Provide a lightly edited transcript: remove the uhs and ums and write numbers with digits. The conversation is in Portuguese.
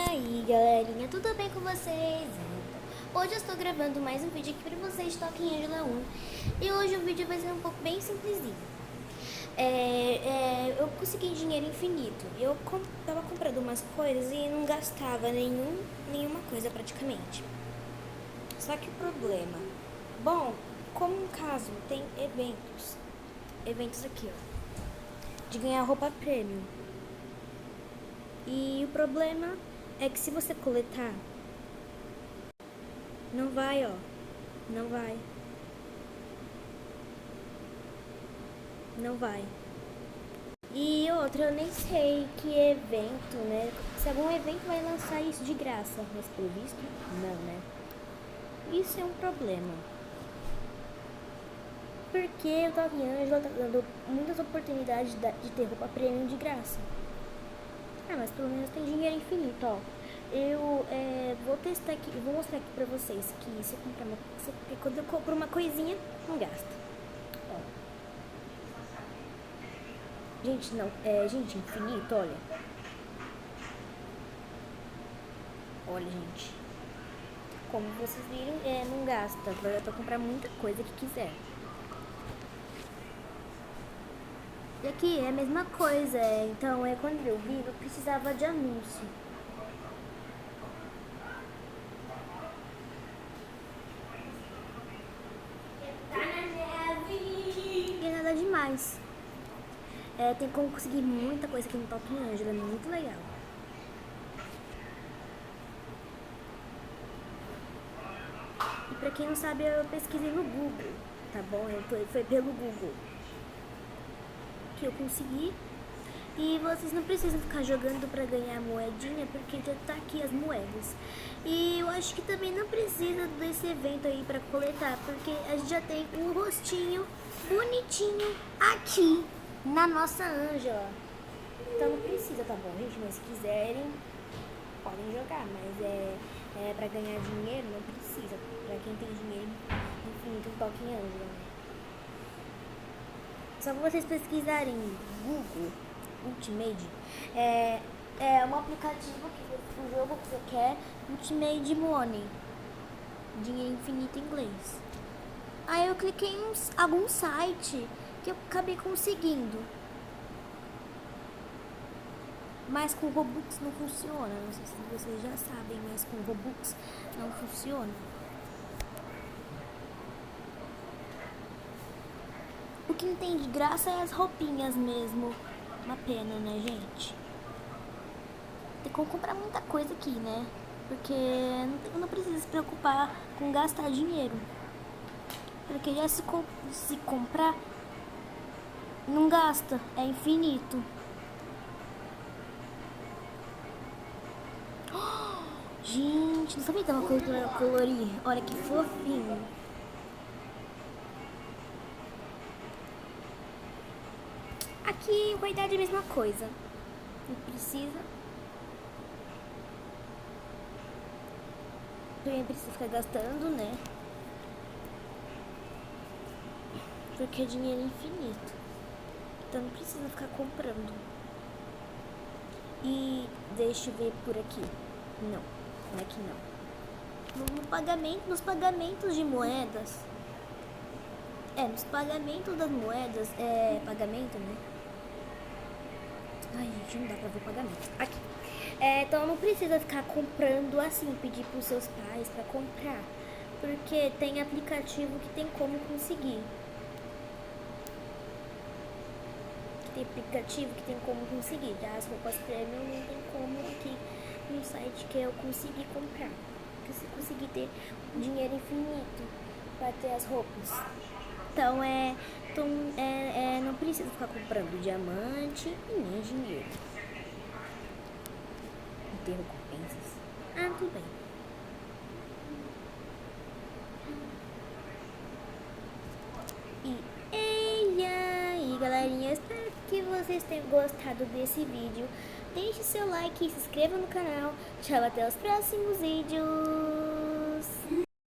aí, galerinha, tudo bem com vocês? Hoje eu estou gravando mais um vídeo aqui pra vocês, Toque em Angela 1. E hoje o vídeo vai ser um pouco bem simplesinho. Eu consegui dinheiro infinito. Eu tava comprando umas coisas e não gastava nenhuma coisa praticamente. Só que o problema... Bom, como no caso tem eventos aqui, ó, de ganhar roupa premium. E o problema é que se você coletar, não vai, ó. Não vai. Não vai. E outra, eu nem sei que evento, né? Se algum evento vai lançar isso de graça, mas pelo visto, não, né? Isso é um problema. Porque o Toque em Angela tá dando muitas oportunidades de ter roupa premium de graça. Ah, mas pelo menos tem dinheiro infinito, ó. Eu vou testar aqui, vou mostrar aqui pra vocês que se eu comprar quando eu compro uma coisinha, não gasta. Ó. Gente, não, gente, infinito, olha. Olha, gente. Como vocês viram, não gasta. Dá pra comprar muita coisa que quiser. E aqui é a mesma coisa, então quando eu vi, eu precisava de anúncio. E nada demais. Tem como conseguir muita coisa aqui no Toque em Angela, é muito legal. E pra quem não sabe, eu pesquisei no Google, tá bom? Foi pelo Google que eu consegui. E vocês não precisam ficar jogando pra ganhar moedinha, porque já tá aqui as moedas. E eu acho que também não precisa desse evento aí pra coletar, porque a gente já tem um rostinho bonitinho aqui na nossa Angela. Então não precisa, tá bom, gente? Mas se quiserem, podem jogar, mas pra ganhar dinheiro não precisa. Pra quem tem dinheiro infinito, Toque em Angela, né? Só pra vocês pesquisarem Google Ultimate, é um aplicativo que o jogo que você quer, Ultimate Money, dinheiro infinito em inglês. Aí eu cliquei em algum site que eu acabei conseguindo, mas com Robux não funciona. Não sei se vocês já sabem, mas com Robux não funciona. O que não tem de graça é as roupinhas mesmo. Uma pena, né, gente? Tem como comprar muita coisa aqui, né? Porque não precisa se preocupar com gastar dinheiro. Porque já se comprar, não gasta. É infinito. Gente, não sabia que dava colorir. Olha que fofinho. Aqui vai dar a mesma coisa. Não precisa. Também precisa ficar gastando, né? Porque é dinheiro infinito. Então não precisa ficar comprando. E deixa eu ver por aqui. Não é que não. Nos pagamentos de moedas. Nos pagamentos das moedas. Pagamento, né? Ai, gente, não dá pra ver o pagamento. Aqui. Então não precisa ficar comprando assim, pedir pros seus pais pra comprar. Porque tem aplicativo que tem como conseguir. Já as roupas premium não tem como aqui no site que eu consegui comprar. Porque você conseguir ter dinheiro infinito pra ter as roupas. Então não precisa ficar comprando diamante e nem dinheiro. Não tem recompensas. Tudo bem. E aí, galerinha, espero que vocês tenham gostado desse vídeo. Deixe seu like e se inscreva no canal. Tchau, até os próximos vídeos.